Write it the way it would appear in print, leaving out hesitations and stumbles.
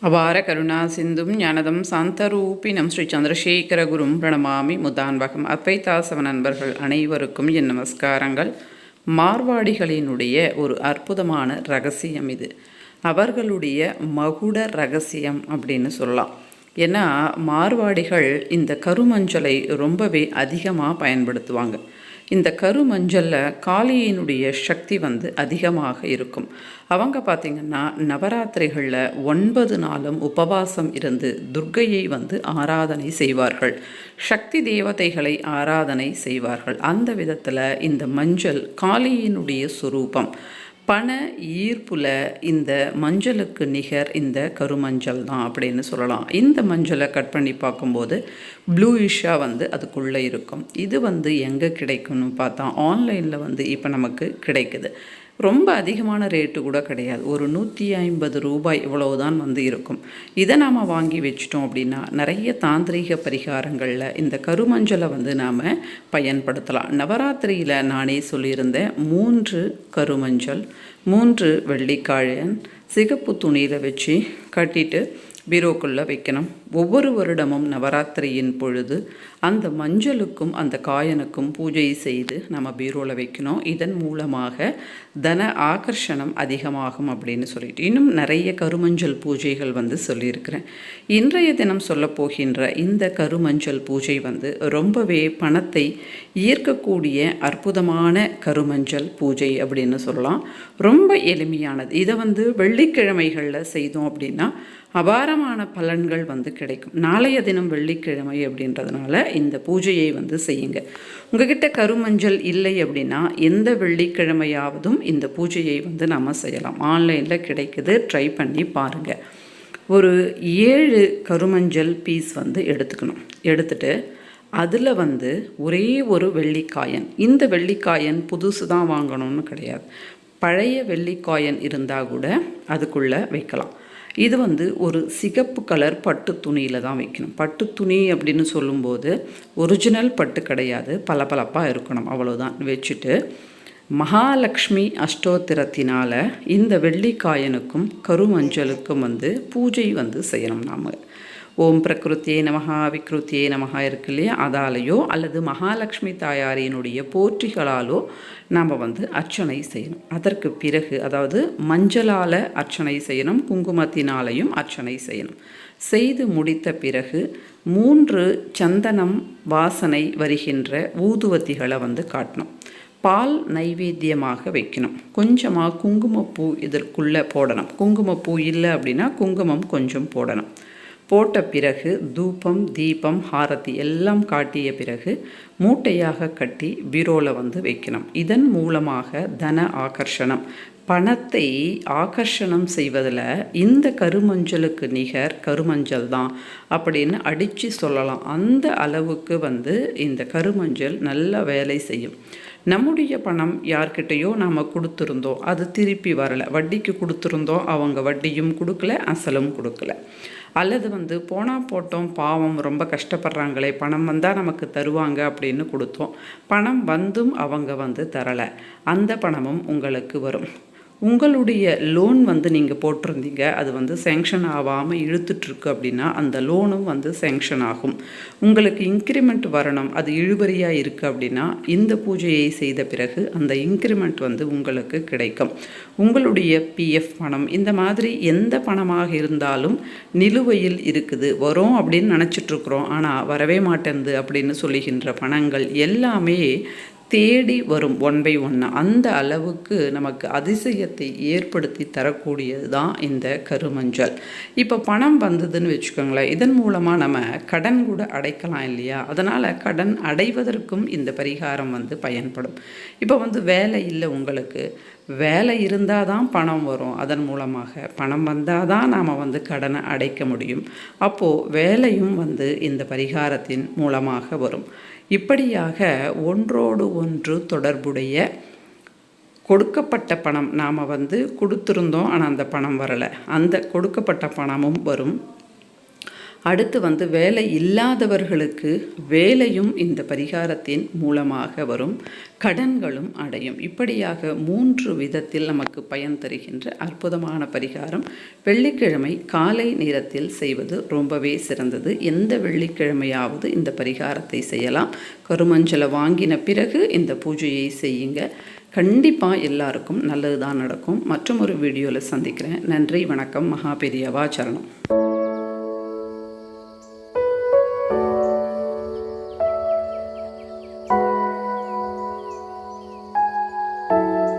அபார கருணா சிந்தும் ஞானதம் சாந்தரூபினம் ஸ்ரீ சந்திரசேகரகுரும் பிரணமாமி முதான்வகம். அத்வைதாசவ நண்பர்கள் அனைவருக்கும் என் நமஸ்காரங்கள். மார்வாடிகளினுடைய ஒரு அற்புதமான ரகசியம் இது. அவர்களுடைய மகுட ரகசியம் அப்படின்னு சொல்லலாம். ஏன்னா மார்வாடிகள் இந்த கருமஞ்சளை ரொம்பவே அதிகமாக பயன்படுத்துவாங்க. இந்த கருமஞ்சளில் காளியினுடைய சக்தி அதிகமாக இருக்கும். அவங்க பார்த்திங்கன்னா நவராத்திரிகளில் 9 நாளும் உபவாசம் இருந்து துர்க்கையை ஆராதனை செய்வார்கள். சக்தி தேவதைகளை ஆராதனை செய்வார்கள். அந்த விதத்தில் இந்த மஞ்சள் காளியினுடைய சுரூபம். பண ஈர்ப்புல இந்த மஞ்சளுக்கு நிகர் இந்த கருமஞ்சள் தான் அப்படின்னு சொல்லலாம். இந்த மஞ்சளை கட் பண்ணி பார்க்கும்போது ப்ளூயிஷாக அதுக்குள்ளே இருக்கும். இது எங்கே கிடைக்கும்னு பார்த்தா ஆன்லைனில் இப்போ நமக்கு கிடைக்குது. ரொம்ப அதிகமான ரேட்டு கூட கிடையாது. ஒரு 150 ரூபாய் இவ்வளவுதான் இருக்கும். இதை நாம் வாங்கி வச்சிட்டோம் அப்படின்னா நிறைய தாந்திரீக பரிகாரங்களில் இந்த கருமஞ்சளை நாம் பயன்படுத்தலாம். நவராத்திரியில் நானே சொல்லியிருந்தேன், 3 கருமஞ்சள், 3 வெள்ளிக்காயன் சிகப்பு துணியில் வச்சு கட்டிட்டு பீரோக்குள்ளே வைக்கணும். ஒவ்வொரு வருடமும் நவராத்திரியின் பொழுது அந்த மஞ்சளுக்கும் அந்த காயனுக்கும் பூஜை செய்து நம்ம பீரோவில் வைக்கணும். இதன் மூலமாக தன ஆகர்ஷணம் அதிகமாகும் அப்படின்னு சொல்லிட்டு இன்னும் நிறைய கருமஞ்சள் பூஜைகள் சொல்லியிருக்கிறேன். இன்றைய தினம் சொல்ல போகின்ற இந்த கருமஞ்சள் பூஜை ரொம்பவே பணத்தை ஈர்க்கக்கூடிய அற்புதமான கருமஞ்சள் பூஜை அப்படின்னு சொல்லலாம். ரொம்ப எளிமையானது. இதை வெள்ளிக்கிழமைகளில் செய்தோம் அப்படின்னா அபாரமான பலன்கள் கிடைக்கும். நாளைய தினம் வெள்ளிக்கிழமை அப்படின்றதுனால இந்த பூஜையை செய்யுங்க. உங்ககிட்ட கருமஞ்சள் இல்லை அப்படின்னா எந்த வெள்ளிக்கிழமையாவதும் இந்த பூஜையை நாம் செய்யலாம். ஆன்லைனில் கிடைக்குது, ட்ரை பண்ணி பாருங்கள். ஒரு 7 கருமஞ்சள் பீஸ் எடுத்துக்கணும். எடுத்துட்டு அதில் ஒரே ஒரு வெள்ளிக்காயன். இந்த வெள்ளிக்காயன் புதுசு தான் வாங்கணும்னு கிடையாது. பழைய வெள்ளிக்காயன் இருந்தால் கூட அதுக்குள்ளே வைக்கலாம். இது ஒரு சிகப்பு கலர் பட்டு துணியில் தான் வைக்கணும். பட்டு துணி அப்படின்னு சொல்லும்போது ஒரிஜினல் பட்டு கிடையாது, பளபளப்பாக இருக்கணும், அவ்வளோதான். வச்சுட்டு மகாலட்சுமி அஷ்டோத்திரத்தினால் இந்த வெள்ளிக்காயனுக்கும் கருமஞ்சளுக்கும் பூஜை செய்யணும். நாம் ஓம் பிரகிருத்தியே நமஹா விக்ருத்தியே நமஹா இருக்கு இல்லையா, அதாலேயோ அல்லது மகாலட்சுமி தாயாரினுடைய போற்றிகளாலோ நாம் அர்ச்சனை செய்யணும். அதற்கு பிறகு அதாவது மஞ்சளால் அர்ச்சனை செய்யணும், குங்குமத்தினாலையும் அர்ச்சனை செய்யணும். செய்து முடித்த பிறகு 3 சந்தனம் வாசனை வருகின்ற ஊதுவத்திகளை காட்டணும். பால் நைவேத்தியமாக வைக்கணும். கொஞ்சமாக குங்குமப்பூ இதற்குள்ளே போடணும். குங்குமப்பூ இல்லை அப்படின்னா குங்குமம் கொஞ்சம் போடணும். போட்ட பிறகு தூபம் தீபம் ஹாரதி எல்லாம் காட்டிய பிறகு மூட்டையாக கட்டி பீரோவில் வைக்கணும். இதன் மூலமாக தன ஆகர்ஷணம், பணத்தை ஆகர்ஷணம் செய்வதில் இந்த கருமஞ்சளுக்கு நிகர் கருமஞ்சள் தான் அப்படின்னு அடித்து சொல்லலாம். அந்த அளவுக்கு இந்த கருமஞ்சள் நல்ல வேலை செய்யும். நம்முடைய பணம் யார்கிட்டையோ நாம் கொடுத்துருந்தோம், அது திருப்பி வரலை. வட்டிக்கு கொடுத்துருந்தோம், அவங்க வட்டியும் கொடுக்கல, அசலும் கொடுக்கல. அல்லது போனால் போட்டோம், பாவம் ரொம்ப கஷ்டப்படுறாங்களே, பணம் வந்தால் நமக்கு தருவாங்க அப்படின்னு கொடுத்தோம், பணம் வந்தும் அவங்க தரலை. அந்த பணமும் உங்களுக்கு வரும். உங்களுடைய லோன் நீங்கள் போட்டிருந்தீங்க, அது சேங்ஷன் ஆகாமல் இழுத்துட்ருக்கு அப்படின்னா அந்த லோனும் சேங்ஷன் ஆகும். உங்களுக்கு இன்க்ரிமெண்ட் வரணும், அது இழுபறியாக இருக்குது அப்படின்னா இந்த பூஜையை செய்த பிறகு அந்த இன்க்ரிமெண்ட் உங்களுக்கு கிடைக்கும். உங்களுடைய பிஎஃப் பணம், இந்த மாதிரி எந்த பணமாக இருந்தாலும் நிலுவையில் இருக்குது, வரும் அப்படின்னு நினச்சிட்ருக்குறோம், ஆனால் வரவே மாட்டேங்குது அப்படின்னு சொல்லுகின்ற பணங்கள் எல்லாமே தேடி வரும் 1 by 1. அந்த அளவுக்கு நமக்கு அதிசயத்தை ஏற்படுத்தி தரக்கூடியது தான் இந்த கருமஞ்சள். இப்போ பணம் வந்ததுன்னு வச்சுக்கோங்களேன், இதன் மூலமாக நம்ம கடன் கூட அடைக்கலாம் இல்லையா. அதனால் கடன் அடைவதற்கும் இந்த பரிகாரம் பயன்படும். இப்போ வேலை இல்லை, உங்களுக்கு வேலை இருந்தால் தான் பணம் வரும். அதன் மூலமாக பணம் வந்தால் தான் நாம் கடனை அடைக்க முடியும். அப்போது வேலையும் இந்த பரிகாரத்தின் மூலமாக வரும். இப்படியாக ஒன்றோடு ஒன்று தொடர்புடைய கொடுக்கப்பட்ட பணம், நாம் கொடுத்துருந்தோம் ஆனால் அந்த பணம் வரலை, அந்த கொடுக்கப்பட்ட பணமும் வரும். அடுத்து வந்து வேலை இல்லாதவர்களுக்கு வேலையும் இந்த பரிகாரத்தின் மூலமாக வரும், கடன்களும் அடையும். இப்படியாக 3 விதத்தில் நமக்கு பயன் தருகின்ற அற்புதமான பரிகாரம் வெள்ளிக்கிழமை காலை நேரத்தில் செய்வது ரொம்பவே சிறந்தது. எந்த வெள்ளிக்கிழமையாவது இந்த பரிகாரத்தை செய்யலாம். கருமஞ்சளை வாங்கின பிறகு இந்த பூஜையை செய்யுங்க. கண்டிப்பாக எல்லாருக்கும் நல்லது தான் நடக்கும். மற்றும் ஒரு வீடியோவில் சந்திக்கிறேன். நன்றி, வணக்கம். மகா பெரியவா சரணம்.